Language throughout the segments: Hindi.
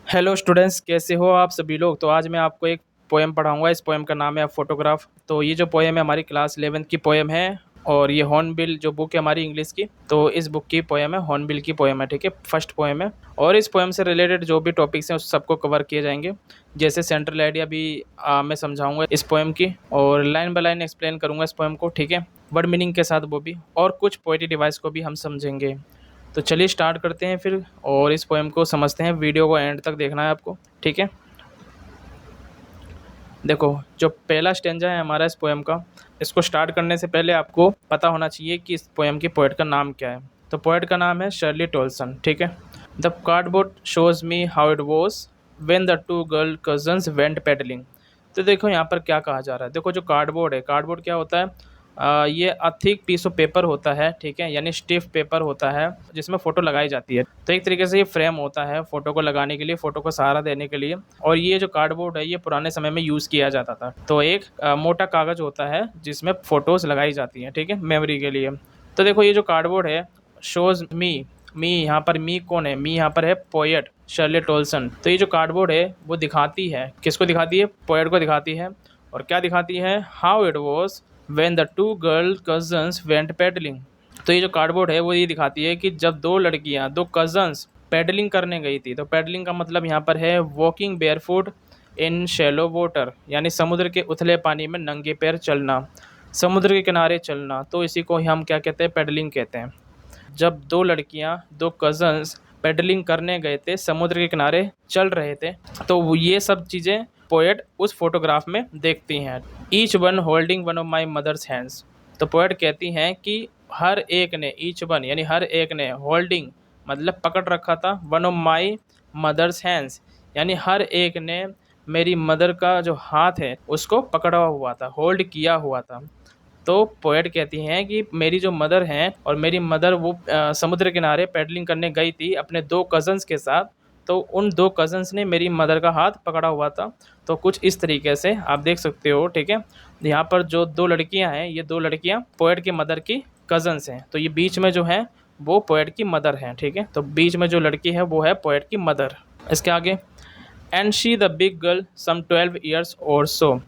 हेलो स्टूडेंट्स, कैसे हो आप सभी लोग। तो आज मैं आपको एक पोएम पढ़ाऊंगा। इस पोएम का नाम है फोटोग्राफ। तो ये जो पोएम है हमारी क्लास 11th की पोएम है और ये हॉर्नबिल जो बुक है हमारी इंग्लिश की, तो इस बुक की पोएम है, हॉर्नबिल की पोएम है। ठीक है, फर्स्ट पोएम है और इस पोएम से रिलेटेड जो भी टॉपिक्स हैं उस सबको कवर किए जाएंगे। जैसे सेंट्रल आइडिया भी मैं समझाऊंगा इस पोएम की और लाइन बाय लाइन एक्सप्लेन करूंगा इस पोएम को। ठीक है, वर्ड मीनिंग के साथ वो भी, और कुछ पोएट्री डिवाइस को भी हम समझेंगे। तो चलिए स्टार्ट करते हैं फिर और इस पोएम को समझते हैं। वीडियो को एंड तक देखना है आपको। ठीक है, देखो जो पहला स्टेंजा है हमारा इस पोएम का, इसको स्टार्ट करने से पहले आपको पता होना चाहिए कि इस पोएम की पोएट का नाम क्या है। तो पोएट का नाम है शर्ली टोल्सन। ठीक है, the cardboard shows me how it was when the two girl cousins went pedalling. तो देखो यहाँ पर क्या कहा जा रहा है। देखो जो कार्डबोर्ड है, कार्डबोर्ड क्या होता है, ये a thick piece of paper होता है। ठीक है, यानी स्टिफ पेपर होता है जिसमें फ़ोटो लगाई जाती है। तो एक तरीके से ये फ्रेम होता है फ़ोटो को लगाने के लिए, फ़ोटो को सहारा देने के लिए। और ये जो कार्डबोर्ड है ये पुराने समय में यूज़ किया जाता था। तो एक मोटा कागज़ होता है जिसमें फ़ोटोज़ लगाई जाती हैं। ठीक है, मेमोरी के लिए। तो देखो ये जो कार्डबोर्ड है, शोज़ मी यहाँ पर मी कौन है, मी यहाँ पर है पोएट शर्ली टोल्सन। तो ये जो कार्डबोर्ड है वो दिखाती है, किसको दिखाती है, पोएट को दिखाती है। और क्या दिखाती है, how it was when the two girl cousins went pedalling. तो ये जो कार्डबोर्ड है वो ये दिखाती है कि जब दो लड़कियां, दो कजन्स पेडलिंग करने गई थी। तो पेडलिंग का मतलब यहाँ पर है वॉकिंग बेयरफुट इन शैलो वाटर, यानी समुद्र के उथले पानी में नंगे पैर चलना, समुद्र के किनारे चलना। तो इसी को हम क्या कहते हैं, पेडलिंग कहते हैं। जब दो लड़कियां, दो कजन्स पेडलिंग करने गए थे, समुद्र के किनारे चल रहे थे, तो ये सब चीज़ें पोएट उस फोटोग्राफ में देखती हैं। Each one holding one of my mother's hands. तो पोएट कहती हैं कि हर एक ने, ईच वन यानी हर एक ने, होल्डिंग मतलब पकड़ रखा था, one of my mother's hands यानी हर एक ने मेरी मदर का जो हाथ है उसको पकड़ा हुआ था, होल्ड किया हुआ था। तो पोएट कहती हैं कि मेरी जो मदर हैं और मेरी मदर वो समुद्र किनारे पैडलिंग करने गई थी अपने दो कज़न्स के साथ। तो उन दो कज़न्स ने मेरी मदर का हाथ पकड़ा हुआ था। तो कुछ इस तरीके से आप देख सकते हो। ठीक है, यहाँ पर जो दो लड़कियाँ हैं, ये दो लड़कियाँ पोएट की मदर की कज़न्स हैं। तो ये बीच में जो हैं वो पोएट की मदर हैं। ठीक है, तो बीच में जो लड़की है वो है पोएट की मदर। इसके आगे, and she the big girl some 12 years और सो।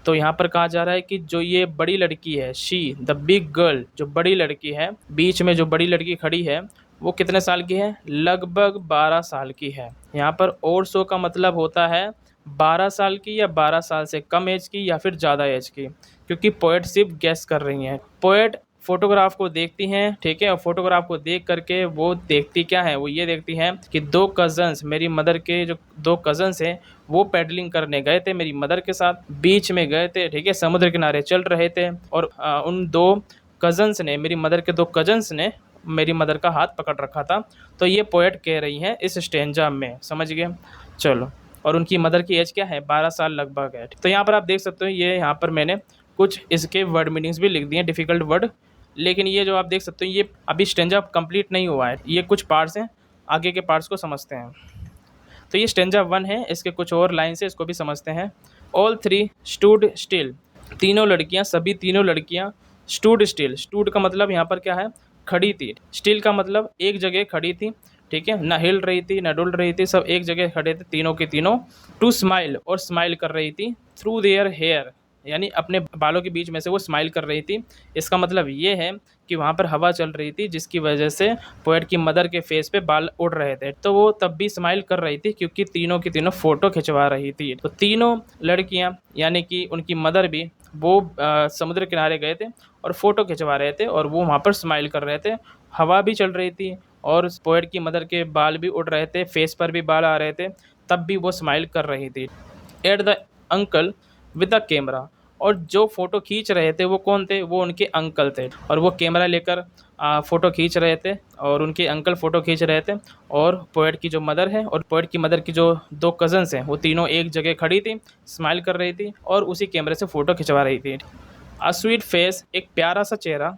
तो यहाँ पर कहा जा रहा है कि जो ये बड़ी लड़की है, शी द बिग गर्ल, जो बड़ी लड़की है, बीच में जो बड़ी लड़की खड़ी है वो कितने साल की है, लगभग 12 साल की है। यहाँ पर और सो का मतलब होता है 12 साल की या 12 साल से कम एज की या फिर ज़्यादा एज की, क्योंकि पोएट सिर्फ गेस कर रही हैं। पोएट फोटोग्राफ को देखती हैं। ठीक है, और फोटोग्राफ को देख करके वो देखती क्या है, वो ये देखती हैं कि दो कज़न्स, मेरी मदर के जो दो कज़न्स हैं वो पेडलिंग करने गए थे मेरी मदर के साथ, बीच में गए थे। ठीक है, समुद्र किनारे चल रहे थे और उन दो कज़न्स ने, मेरी मदर के दो कज़न्स ने मेरी मदर का हाथ पकड़ रखा था। तो ये पोएट कह रही हैं इस स्टेंजा में, समझ गए। चलो, और उनकी मदर की एज क्या है, 12 साल लगभग है। तो यहाँ पर आप देख सकते हो, ये यहाँ पर मैंने कुछ इसके वर्ड मीनिंग्स भी लिख दिए हैं, डिफ़िकल्ट वर्ड। लेकिन ये जो आप देख सकते हो ये अभी स्टेंजा कंप्लीट नहीं हुआ है, ये कुछ पार्ट्स हैं, आगे के पार्ट्स को समझते हैं। तो ये स्टेंजा 1 है, इसके कुछ और लाइन से इसको भी समझते हैं। All three stood still. तीनों लड़कियां, सभी तीनों लड़कियां स्टूड स्टिल। स्टूड का मतलब यहाँ पर क्या है, खड़ी थी। स्टिल का मतलब एक जगह खड़ी थी। ठीक है, ना हिल रही थी ना डुल रही थी, सब एक जगह खड़े थे तीनों के तीनों। टू स्माइल, और स्माइल कर रही थी। थ्रू देयर हेयर, यानी अपने बालों के बीच में से वो स्माइल कर रही थी। इसका मतलब ये है कि वहाँ पर हवा चल रही थी जिसकी वजह से पोएट की मदर के फेस पे बाल उड़ रहे थे। तो वो तब भी स्माइल कर रही थी क्योंकि तीनों की तीनों फ़ोटो खिंचवा रही थी। तो तीनों लड़कियाँ यानी कि उनकी मदर भी वो समुद्र किनारे गए थे और फ़ोटो खिंचवा रहे थे और वो वहाँ पर स्माइल कर रहे थे। हवा भी चल रही थी और पोएट की मदर के बाल भी उड़ रहे थे, फेस पर भी बाल आ रहे थे, तब भी वो स्माइल कर रही थी। At the uncle with the camera, और जो फ़ोटो खींच रहे थे वो कौन थे, वो उनके अंकल थे और वो कैमरा लेकर फ़ोटो खींच रहे थे और उनके अंकल फ़ोटो खींच रहे थे। और पोएट की जो मदर है और पोएट की मदर की जो दो कज़न्स हैं वो तीनों एक जगह खड़ी थी, स्माइल कर रही थी और उसी कैमरे से फ़ोटो खिंचवा रही थी। अ स्वीट फेस, एक प्यारा सा चेहरा,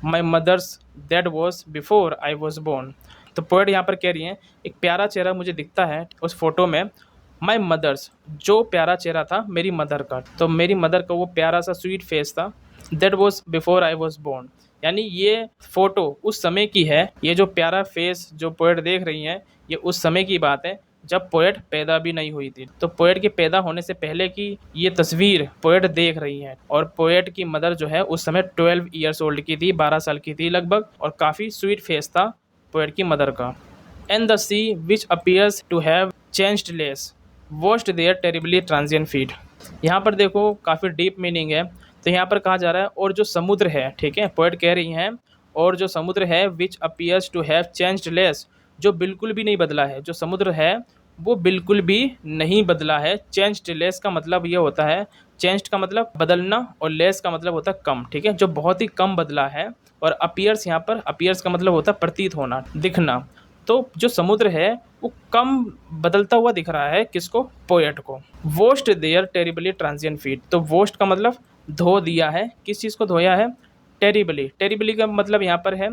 my mother's that was before I was born. तो पोएट यहाँ पर कह रही हैं एक प्यारा चेहरा मुझे दिखता है उस फोटो में, माई मदर्स, जो प्यारा चेहरा था मेरी मदर का। तो मेरी मदर का वो प्यारा सा स्वीट फेस था, that was before I was born, यानी ये फ़ोटो उस समय की है। ये जो प्यारा फेस जो पोएट देख रही हैं ये उस समय की बात है जब पोएट पैदा भी नहीं हुई थी। तो पोएट के पैदा होने से पहले की ये तस्वीर पोएट देख रही है, और पोएट की मदर जो है उस समय 12 ईयर्स ओल्ड की थी, 12 साल की थी लगभग, और काफ़ी स्वीट फेस था पोएट की मदर का। And the sea which appears to have changed less washed their terribly transient feet. यहाँ पर देखो काफ़ी डीप मीनिंग है। तो यहाँ पर कहा जा रहा है और जो समुद्र है, ठीक है, पोएट कह रही हैं और जो समुद्र है which appears to have changed less, जो बिल्कुल भी नहीं बदला है, जो समुद्र है वो बिल्कुल भी नहीं बदला है। चेंज्ड लेस का मतलब ये होता है, चेंज्ड का मतलब बदलना और लेस का मतलब होता है कम, ठीक है, जो बहुत ही कम बदला है। और अपीयर्स, यहाँ पर अपीयर्स का मतलब होता है प्रतीत होना, दिखना। तो जो समुद्र है वो कम बदलता हुआ दिख रहा है किसको? पोएट को। Washed their terribly transient feet, तो वॉश्ड का मतलब धो दिया है, किस चीज़ को धोया है? टेरिबली। टेरिबली का मतलब यहाँ पर है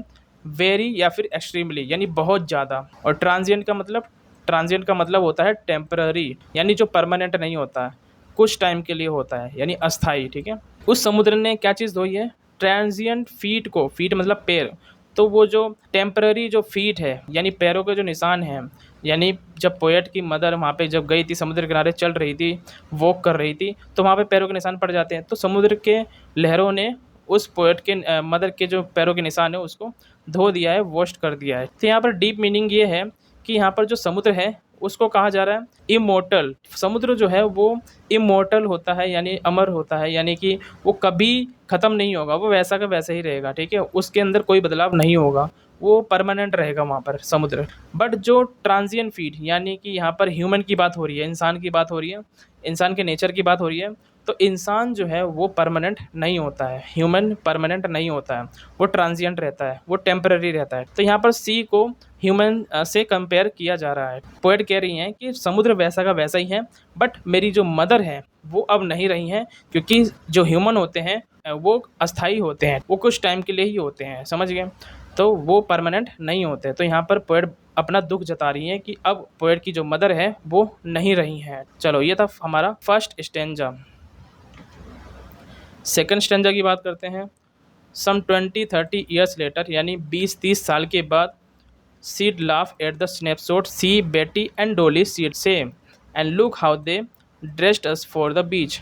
वेरी या फिर एक्सट्रीमली, यानी बहुत ज़्यादा। और ट्रांजिएंट का मतलब, ट्रांजिएंट का मतलब होता है टेम्पररी, यानी जो परमानेंट नहीं होता है, कुछ टाइम के लिए होता है, यानी अस्थाई, ठीक है। उस समुद्र ने क्या चीज़ धोई है? ट्रांजिएंट फीट को, फीट मतलब पैर, तो वो जो टेम्पररी जो फीट है, यानी पैरों के जो निशान हैं, यानी जब पोएट की मदर वहाँ पे जब गई थी, समुद्र किनारे चल रही थी, वॉक कर रही थी, तो वहाँ पे पैरों के निशान पड़ जाते हैं। तो समुद्र के लहरों ने उस पोएट के मदर के जो पैरों के निशान है उसको धो दिया है, वॉश कर दिया है। तो यहाँ पर डीप मीनिंग ये है कि यहाँ पर जो समुद्र है उसको कहा जा रहा है इमोर्टल। समुद्र जो है वो इमोर्टल होता है, यानी अमर होता है, यानी कि वो कभी ख़त्म नहीं होगा, वो वैसा का वैसा ही रहेगा, ठीक है, उसके अंदर कोई बदलाव नहीं होगा, वो परमानेंट रहेगा वहाँ पर समुद्र। बट जो ट्रांजिएंट फीट, यानी कि यहाँ पर ह्यूमन की बात हो रही है, इंसान की बात हो रही है, इंसान के नेचर की बात हो रही है, तो इंसान जो है वो परमानेंट नहीं होता है, ह्यूमन परमानेंट नहीं होता है, वो ट्रांजिएंट रहता है, वो टेम्पररी रहता है। तो यहाँ पर सी को ह्यूमन से कंपेयर किया जा रहा है। पोएट कह रही हैं कि समुद्र वैसा का वैसा ही है, बट मेरी जो मदर है वो अब नहीं रही हैं, क्योंकि जो ह्यूमन होते हैं वो अस्थाई होते हैं, वो कुछ टाइम के लिए ही होते हैं, समझ गए, तो वो परमानेंट नहीं होते। तो यहाँ पर पोएट अपना दुख जता रही है कि अब पोएट की जो मदर है वो नहीं रही हैं। चलो, ये था हमारा फर्स्ट स्टेंजा। सेकंड स्टेंजा की बात करते हैं। सम 20-30 ईयर्स लेटर, यानी 20-30 साल के बाद, Sid laugh at the snapshot, see Betty and Dolly, Sid say, and look how they dressed us for the beach.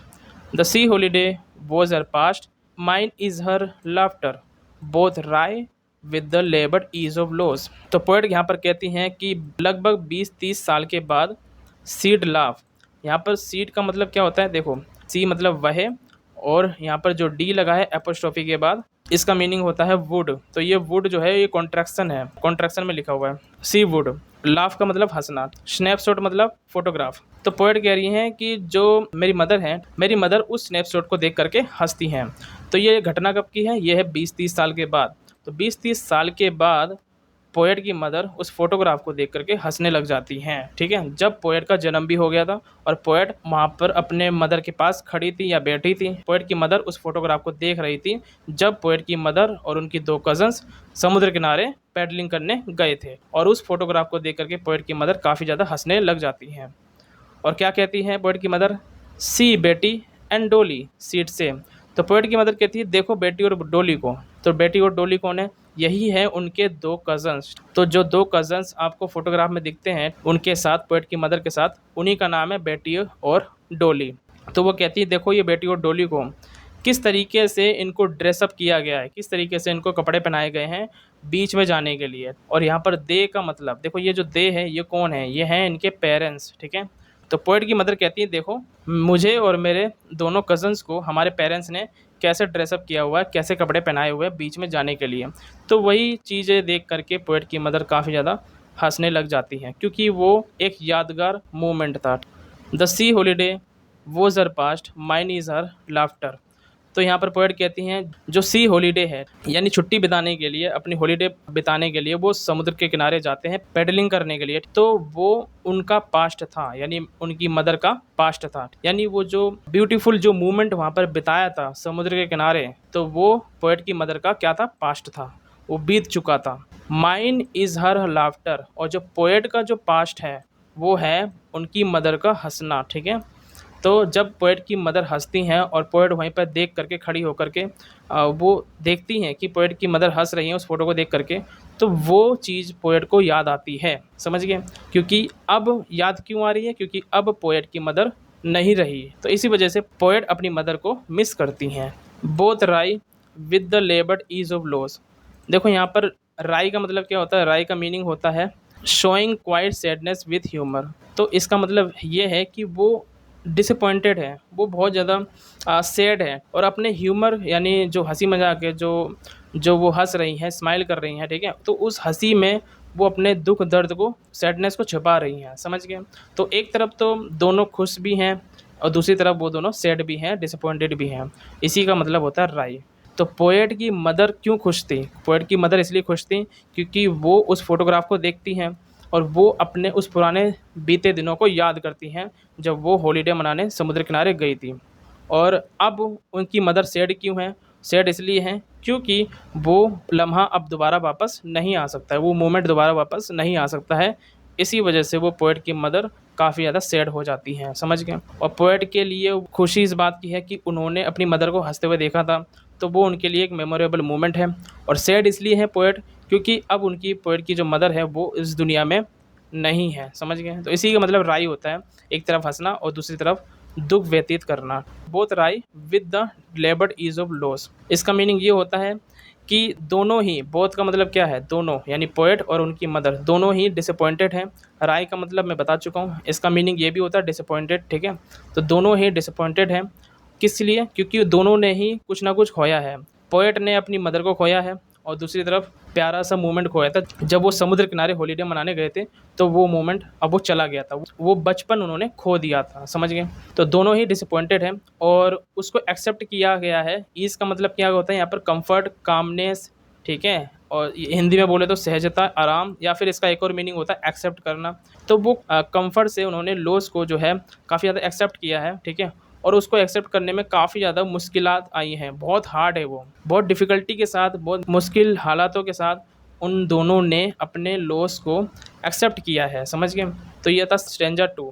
The sea holiday was her past, mine is her laughter, both wry with the labored ease of loss. तो पोएट यहाँ पर कहती हैं कि लगभग 20-30 साल के बाद सीड लाफ, यहाँ पर सीड का मतलब क्या होता है? देखो, सी मतलब वह, और यहाँ पर जो डी लगा है एपोस्ट्रोफी के बाद, इसका मीनिंग होता है वुड। तो ये वुड जो है ये कॉन्ट्रैक्शन है, कॉन्ट्रैक्शन में लिखा हुआ है, सी वुड। लाफ का मतलब हंसना, स्नैपशॉट मतलब फोटोग्राफ। तो पोएट कह रही हैं कि जो मेरी मदर है, मेरी मदर उस स्नैपशॉट को देख करके हंसती हैं। तो ये घटना कब की है? ये है 20-30 साल के बाद। तो 20-30 साल के बाद पोएट की मदर उस फोटोग्राफ को देख करके हंसने लग जाती हैं, ठीक है। जब पोएट का जन्म भी हो गया था और पोएट वहाँ पर अपने मदर के पास खड़ी थी या बैठी थी, पोएट की मदर उस फोटोग्राफ को देख रही थी जब पोएट की मदर और उनकी 2 कज़न्स समुद्र किनारे पैडलिंग करने गए थे, और उस फोटोग्राफ को देख करके पोएट की मदर काफ़ी ज़्यादा हंसने लग जाती हैं। और क्या कहती हैं पोएट की मदर? सी बेटी एंड डोली सीट से। तो पोएट की मदर कहती है देखो बेटी और डोली को। तो बेटी और डोली कौन है? यही है उनके 2 कज़न्स। तो जो 2 कज़न्स आपको फोटोग्राफ में दिखते हैं उनके साथ, पोएट की मदर के साथ, उन्हीं का नाम है बेटी और डोली। तो वो कहती है देखो ये बेटी और डोली को किस तरीके से इनको ड्रेसअप किया गया है, किस तरीके से इनको कपड़े पहनाए गए हैं बीच में जाने के लिए। और यहाँ पर दे का मतलब, देखो ये जो दे है ये कौन है? ये हैं इनके पेरेंट्स, ठीक है। तो पोएट की मदर कहती है देखो मुझे और मेरे दोनों कज़न्स को हमारे पेरेंट्स ने कैसे ड्रेसअप किया हुआ है, कैसे कपड़े पहनाए हुए हैं बीच में जाने के लिए। तो वही चीज़ें देख करके पोएट की मदर काफ़ी ज़्यादा हंसने लग जाती हैं, क्योंकि वो एक यादगार मोमेंट था। The C holiday was her past, mine is her laughter. तो यहाँ पर पोएट कहती हैं जो सी हॉलीडे है, यानी छुट्टी बिताने के लिए, अपनी हॉलीडे बिताने के लिए वो समुद्र के किनारे जाते हैं पेडलिंग करने के लिए, तो वो उनका पास्ट था, यानी उनकी मदर का पास्ट था, यानी वो जो ब्यूटीफुल जो मोमेंट वहाँ पर बिताया था समुद्र के किनारे, तो वो पोएट की मदर का क्या था? पास्ट था, वो बीत चुका था। माइन इज़ हर लाफ्टर, और जो पोएट का जो पास्ट है वो है उनकी मदर का हंसना, ठीक है। तो जब पोएट की मदर हंसती हैं और पोएट वहीं पर देख करके, खड़ी होकर के वो देखती हैं कि पोएट की मदर हंस रही हैं उस फोटो को देख करके, तो वो चीज़ पोएट को याद आती है, समझ गए। क्योंकि अब याद क्यों आ रही है, क्योंकि अब पोएट की मदर नहीं रही, तो इसी वजह से पोएट अपनी मदर को मिस करती हैं। Both wry with the laboured ease of loss. देखो यहाँ पर राई का मतलब क्या होता है, राई का मीनिंग होता है showing quite sadness with humour. तो इसका मतलब ये है कि वो डिसअपॉइंटेड है, वो बहुत ज़्यादा सैड है, और अपने ह्यूमर यानी जो हंसी मजाक है, जो जो वो हंस रही हैं, स्माइल कर रही हैं, ठीक है, तो उस हंसी में वो अपने दुख दर्द को, सैडनेस को छुपा रही हैं, समझ गए। तो एक तरफ तो दोनों खुश भी हैं और दूसरी तरफ वो दोनों सैड भी हैं, डिसअपॉइंटेड भी हैं। इसी का मतलब होता है राई। तो पोएट की मदर क्यों खुश थी, पोएट की मदर इसलिए खुश थी क्योंकि वो उस फोटोग्राफ को देखती हैं और वो अपने उस पुराने बीते दिनों को याद करती हैं जब वो हॉलीडे मनाने समुद्र किनारे गई थी। और अब उनकी मदर सैड क्यों है, सैड इसलिए हैं क्योंकि वो लम्हा अब दोबारा वापस नहीं आ सकता है, वो मोमेंट दोबारा वापस नहीं आ सकता है। इसी वजह से वो पोएट की मदर काफ़ी ज़्यादा सैड हो जाती हैं, समझ गए। और पोएट के लिए खुशी इस बात की है कि उन्होंने अपनी मदर को हंसते हुए देखा था, तो वो उनके लिए एक मेमोरेबल मोमेंट है। और सैड इसलिए है पोएट क्योंकि अब उनकी, पोएट की जो मदर है वो इस दुनिया में नहीं है, समझ गए। तो इसी का मतलब राई होता है एक तरफ हंसना और दूसरी तरफ दुख व्यतीत करना। Both wry with the laboured ease of loss. इसका मीनिंग ये होता है कि दोनों ही, बोथ का मतलब क्या है, दोनों, यानी पोएट और उनकी मदर दोनों ही डिसअपॉइंटेड हैं। राय का मतलब मैं बता चुका हूँ, इसका मीनिंग ये भी होता है डिसअपॉइंटेड, ठीक है। तो दोनों ही डिसअपॉइंटेड हैं, किस लिए, क्योंकि दोनों ने ही कुछ ना कुछ खोया है। पोएट ने अपनी मदर को खोया है और दूसरी तरफ प्यारा सा मोमेंट खोया था जब वो समुद्र किनारे हॉलीडे मनाने गए थे, तो वो मोमेंट अब वो चला गया था, वो बचपन उन्होंने खो दिया था, समझ गए। तो दोनों ही डिसअपॉइंटेड हैं और उसको एक्सेप्ट किया गया है। ईज का मतलब क्या होता है यहाँ पर, कंफर्ट, कामनेस, ठीक है। और हिंदी में बोले तो सहजता, आराम, या फिर इसका एक और मीनिंग होता है एक्सेप्ट करना। तो वो कंफर्ट से उन्होंने लॉस को जो है काफ़ी ज़्यादा एक्सेप्ट किया है, ठीक है। और उसको एक्सेप्ट करने में काफ़ी ज़्यादा मुश्किलात आई हैं, बहुत हार्ड है वो, बहुत डिफ़िकल्टी के साथ, बहुत मुश्किल हालातों के साथ उन दोनों ने अपने लॉस को एक्सेप्ट किया है, समझ गए। तो ये था स्टैंजा 2।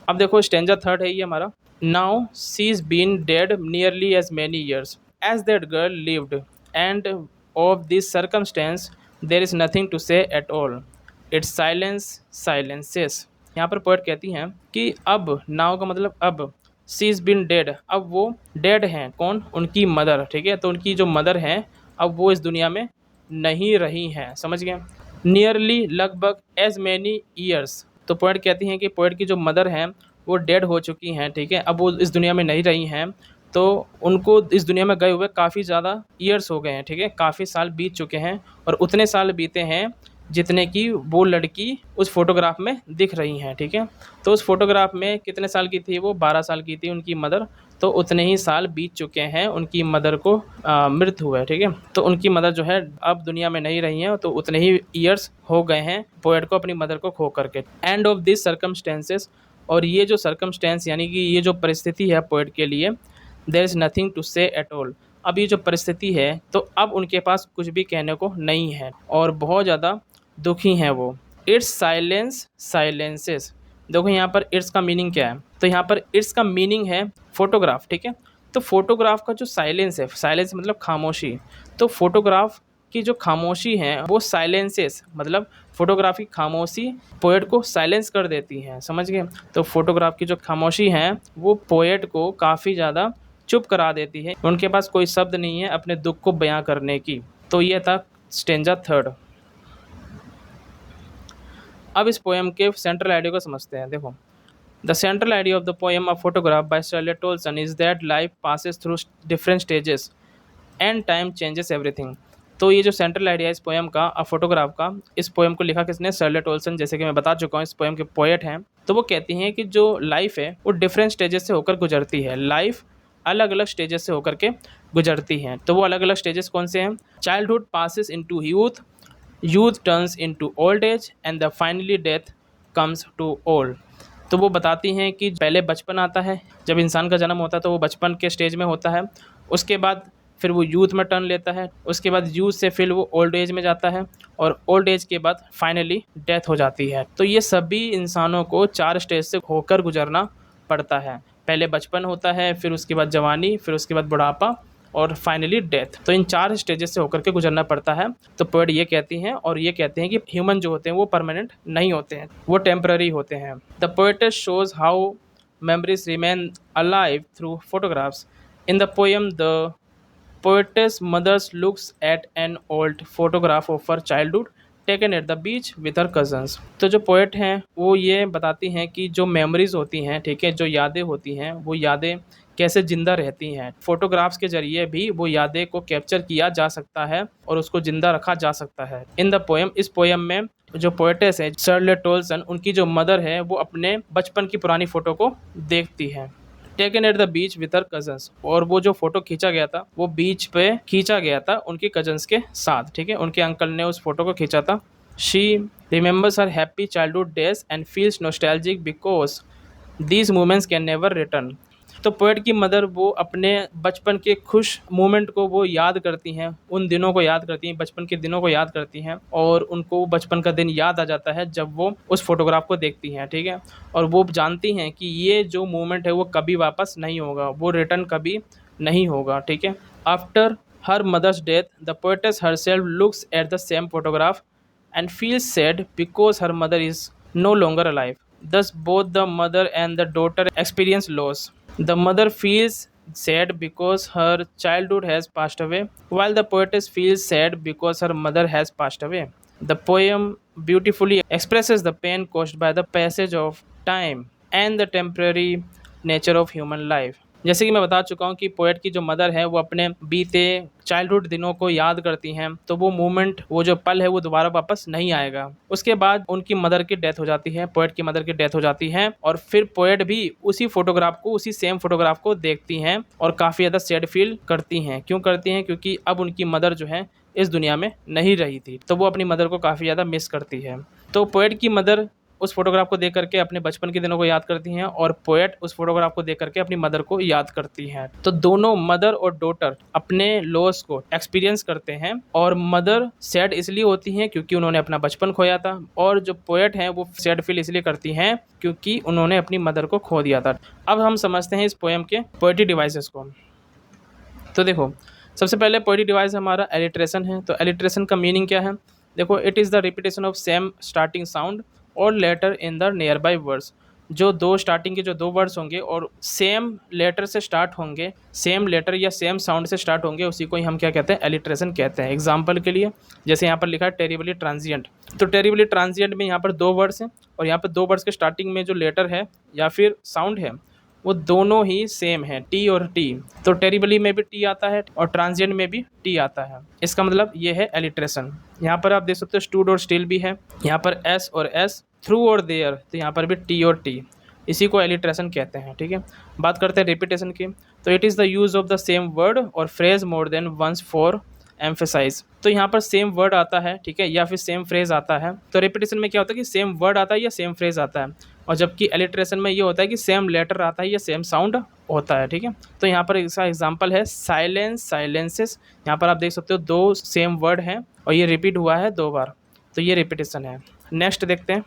अब देखो स्टैंजा 3 है ये हमारा। Now she is been dead nearly as many years as that girl lived and of this circumstance there is nothing to say at all, it's silence silences. यहाँ पर पोएट कहती हैं कि अब, नाउ का मतलब अब, शी इज़ बीन डेड, अब वो डेड हैं, कौन, उनकी मदर, ठीक है। तो उनकी जो मदर हैं अब वो इस दुनिया में नहीं रही हैं, समझ गए। नियरली, लगभग, एज मैनी ईयर्स, तो पोएट कहती हैं कि पोएट की जो मदर हैं वो डेड हो चुकी हैं, ठीक है, अब वो इस दुनिया में नहीं रही हैं। तो उनको इस दुनिया में गए हुए काफ़ी ज़्यादा ईयर्स हो गए हैं, ठीक है, काफ़ी साल बीत चुके हैं, और उतने साल बीते हैं जितने की वो लड़की उस फोटोग्राफ में दिख रही हैं, ठीक है। तो उस फोटोग्राफ में कितने साल की थी वो, 12 साल की थी उनकी मदर। तो उतने ही साल बीत चुके हैं उनकी मदर को मृत्यु हुआ है, ठीक है। तो उनकी मदर जो है अब दुनिया में नहीं रही हैं, तो उतने ही ईयर्स हो गए हैं पोएट को अपनी मदर को खो करके। एंड ऑफ दिस सर्कमस्टेंसेस, और ये जो सर्कमस्टेंस यानी कि ये जो परिस्थिति है पोएट के लिए, there is nothing to say at all, अब ये जो परिस्थिति है तो अब उनके पास कुछ भी कहने को नहीं है और बहुत ज़्यादा दुखी हैं वो। इट्स साइलेंस साइलेंसेस, देखो यहाँ पर इट्स का मीनिंग क्या है, तो यहाँ पर इट्स का मीनिंग है फोटोग्राफ, ठीक है। तो फोटोग्राफ का जो साइलेंस है, साइलेंस मतलब खामोशी, तो फोटोग्राफ की जो खामोशी है वो साइलेंसेस मतलब फोटोग्राफ की खामोशी पोएट को साइलेंस कर देती हैं, समझ गए। तो फोटोग्राफ की जो खामोशी है वो पोएट को काफ़ी ज़्यादा चुप करा देती है, उनके पास कोई शब्द नहीं है अपने दुख को बयां करने की। तो ये था स्टेंजा 3। अब इस पोएम के सेंट्रल आइडिया को समझते हैं। देखो, the central idea of the poem a photograph by Shirley Toulson is that life passes through different stages and time changes everything. तो ये जो सेंट्रल आइडिया इस पोएम का, अ फोटोग्राफ का, इस पोएम को लिखा किसने, शर्लेट टोल्सन, जैसे कि मैं बता चुका हूँ इस पोएम के पोएट हैं। तो वो कहती हैं कि जो लाइफ है वो डिफरेंट स्टेजेस से होकर गुजरती है, लाइफ अलग अलग स्टेजेस से होकर के गुजरती हैं। तो वो अलग अलग स्टेजेस कौन से हैं, childhood passes into youth, youth turns into old age and the finally death comes to old. तो वो बताती हैं कि पहले बचपन आता है, जब इंसान का जन्म होता है तो वो बचपन के स्टेज में होता है, उसके बाद फिर वो यूथ में टर्न लेता है, उसके बाद यूथ से फिर वो ओल्ड एज में जाता है, और ओल्ड एज के बाद फाइनली डेथ हो जाती है। तो ये सभी इंसानों को 4 स्टेज से होकर गुजरना पड़ता है। पहले बचपन होता है, फिर उसके बाद जवानी, फिर उसके बाद बुढ़ापा, और फाइनली डेथ। तो इन 4 स्टेजेस से होकर के गुजरना पड़ता है। तो पोएट ये कहती हैं और ये कहते हैं कि ह्यूमन जो होते हैं वो परमानेंट नहीं होते हैं, वो टेम्पररी होते हैं। The poetess shows how memories remain alive through photographs. In the poem, the poetess mother looks at an old photograph of her childhood taken at the beach with her cousins. तो जो पोएट हैं वो ये बताती हैं कि जो मेमोरीज होती हैं, ठीक है, जो यादें होती हैं, वो यादें कैसे जिंदा रहती हैं। फोटोग्राफ्स के जरिए भी वो यादें को कैप्चर किया जा सकता है और उसको जिंदा रखा जा सकता है। इन द पोएम, इस पोएम में जो पोएटेस है शर्ले टोल्सन, उनकी जो मदर है वो अपने बचपन की पुरानी फ़ोटो को देखती है। Taken at the beach with her cousins, और वो जो फोटो खींचा गया था वो बीच पे खींचा गया था उनके कजन्स के साथ, ठीक है, उनके अंकल ने उस फोटो को खींचा था। She remembers her happy childhood days and feels nostalgic because these moments can never return. तो पोएट की मदर वो अपने बचपन के खुश मोमेंट को वो याद करती हैं, उन दिनों को याद करती हैं, बचपन के दिनों को याद करती हैं, और उनको बचपन का दिन याद आ जाता है जब वो उस फोटोग्राफ को देखती हैं, ठीक है। और वो जानती हैं कि ये जो मोमेंट है वो कभी वापस नहीं होगा, वो रिटर्न कभी नहीं होगा, ठीक है। After her mother's death the poetess herself looks at the same photograph and feels sad because her mother is no longer alive. Thus, both the mother and the daughter experience loss. The mother feels sad because her childhood has passed away, while the poetess feels sad because her mother has passed away. The poem beautifully expresses the pain caused by the passage of time and the temporary nature of human life. जैसे कि मैं बता चुका हूँ कि पोएट की जो मदर है वो अपने बीते चाइल्डहुड दिनों को याद करती हैं, तो वो मोमेंट, वो जो पल है वो दोबारा वापस नहीं आएगा। उसके बाद उनकी मदर की डेथ हो जाती है, पोएट की मदर की डेथ हो जाती है, और फिर पोएट भी उसी फोटोग्राफ को, उसी सेम फोटोग्राफ को देखती हैं और काफ़ी ज़्यादा सैड फील करती हैं। क्यों करती हैं? क्योंकि अब उनकी मदर जो है इस दुनिया में नहीं रही थी, तो वो अपनी मदर को काफ़ी ज़्यादा मिस करती है। तो पोएट की मदर उस फोटोग्राफ को देख करके अपने बचपन के दिनों को याद करती हैं और पोएट उस फोटोग्राफ को देख करके अपनी मदर को याद करती हैं। तो दोनों मदर और डॉटर अपने लॉस को एक्सपीरियंस करते हैं, और मदर सैड इसलिए होती हैं क्योंकि उन्होंने अपना बचपन खोया था, और जो पोएट हैं वो सैड फील इसलिए करती हैं क्योंकि उन्होंने अपनी मदर को खो दिया था। अब हम समझते हैं इस पोएम के पोएट्री डिवाइसेस को। तो देखो, सबसे पहले पोएट्री डिवाइस हमारा एलिट्रेशन है। तो एलिट्रेशन का मीनिंग क्या है? देखो, it is the repetition of same starting sound और letter in the nearby words. जो दो स्टार्टिंग के जो दो वर्ड्स होंगे और सेम लेटर से स्टार्ट होंगे, सेम लेटर या सेम साउंड से स्टार्ट होंगे, उसी को ही हम क्या कहते हैं? एलिट्रेशन कहते हैं। एग्जाम्पल के लिए जैसे यहाँ पर लिखा है टेरिबली ट्रांजिएंट, तो टेरिबली ट्रांजिएंट में यहाँ पर दो वर्ड्स हैं और यहाँ पर दो वर्ड्स के स्टार्टिंग में जो लेटर है या फिर साउंड है वो दोनों ही सेम है, टी और टी। तो टेरिबली में भी टी आता है और ट्रांजिएंट में भी टी आता है। इसका मतलब ये है एलिट्रेशन। यहाँ पर आप देख सकते हो स्टूड और स्टिल भी है, यहाँ पर एस और एस, थ्रू और देयर, तो यहाँ पर भी टी और टी, इसी को एलिट्रेशन कहते हैं, ठीक है। बात करते हैं रिपीटेशन की। तो it is the use of the same word और phrase more than once for emphasize. तो यहाँ पर सेम वर्ड आता है, ठीक है, या फिर सेम फ्रेज आता है। तो रिपीटेशन में क्या होता है कि सेम वर्ड आता है या सेम फ्रेज आता है, और जबकि एलिट्रेशन में ये होता है कि सेम लेटर आता है या सेम साउंड होता है, ठीक है। तो यहाँ पर इसका एग्जांपल है साइलेंस, साइलेंसेस। यहाँ पर आप देख सकते हो दो सेम वर्ड हैं और ये रिपीट हुआ है दो बार, तो ये रिपीटेशन है। नेक्स्ट देखते हैं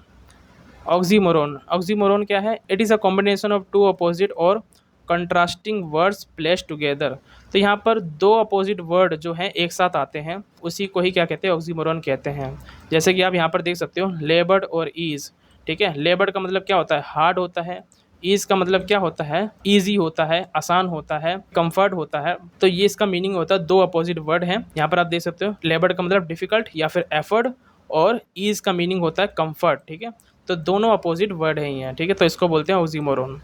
ऑक्सीमोरोन। ऑक्सीमोरोन क्या है? It is a combination of two opposite और कंट्रास्टिंग वर्ड्स प्लेस्ड टुगेदर। तो यहाँ पर दो अपोजिट वर्ड जो हैं एक साथ आते हैं, उसी को ही क्या कहते हैं? ऑक्सीमोरोन कहते हैं। जैसे कि आप यहाँ पर देख सकते हो लेबर्ड और ईज, ठीक है। लेबर्ड का मतलब क्या होता है? हार्ड होता है। ईज का मतलब क्या होता है? ईजी होता है, आसान होता है, कंफर्ट होता है। तो ये इसका मीनिंग होता है, दो अपोजिट वर्ड हैं। यहाँ पर आप देख सकते हो लेबर्ड का मतलब डिफिकल्ट या फिर एफर्ड, और ईज का मीनिंग होता है कंफर्ट, ठीक है। तो दोनों अपोजिट वर्ड हैं ये, ठीक है। तो इसको बोलते हैं oxymoron.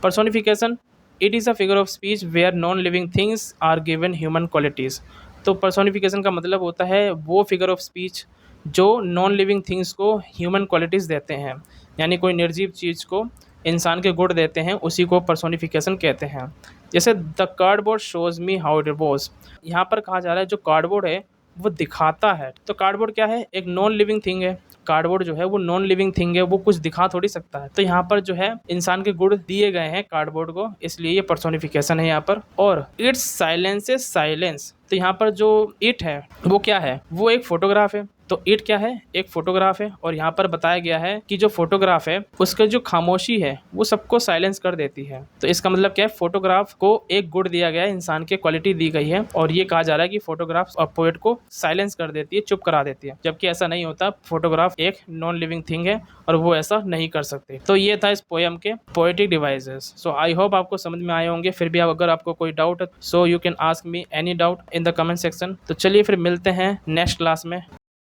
Personification, it is a figure of speech where non living things are given human qualities. तो पर्सोनिफिकेशन का मतलब होता है वो फिगर ऑफ स्पीच जो नॉन लिविंग थिंग्स को ह्यूमन क्वालिटीज़ देते हैं, यानी कोई निर्जीव चीज़ को इंसान के गुण देते हैं, उसी को पर्सोनिफिकेशन कहते हैं। जैसे the cardboard shows me how it was. यहाँ पर कहा जा रहा है जो कार्डबोर्ड है वो दिखाता है। तो कार्डबोर्ड क्या है? एक नॉन लिविंग थिंग है। कार्डबोर्ड जो है वो नॉन लिविंग थिंग है, वो कुछ दिखा थोड़ी सकता है। तो यहाँ पर जो है इंसान के गुण दिए गए हैं कार्डबोर्ड को, इसलिए ये पर्सोनिफिकेशन है यहाँ पर। और इट्स साइलेंसेस साइलेंस, तो यहाँ पर जो इट है वो क्या है, वो एक फोटोग्राफ है। तो इट क्या है, एक फोटोग्राफ है। और यहाँ पर बताया गया है कि जो फोटोग्राफ है उसके जो खामोशी है वो सबको साइलेंस कर देती है। तो इसका मतलब क्या है, फोटोग्राफ को एक गुण दिया गया है, इंसान की क्वालिटी दी गई है और ये कहा जा रहा है कि फोटोग्राफ और पोएट को साइलेंस कर देती है, चुप करा देती है, जबकि ऐसा नहीं होता। फोटोग्राफ एक नॉन लिविंग थिंग है और वो ऐसा नहीं कर सकते। तो ये था इस पोएम के poetic devices. So I hope आपको समझ में आए होंगे। फिर भी अगर आपको कोई डाउट है so you can ask me any doubt in the comment section. तो चलिए फिर मिलते हैं नेक्स्ट क्लास में।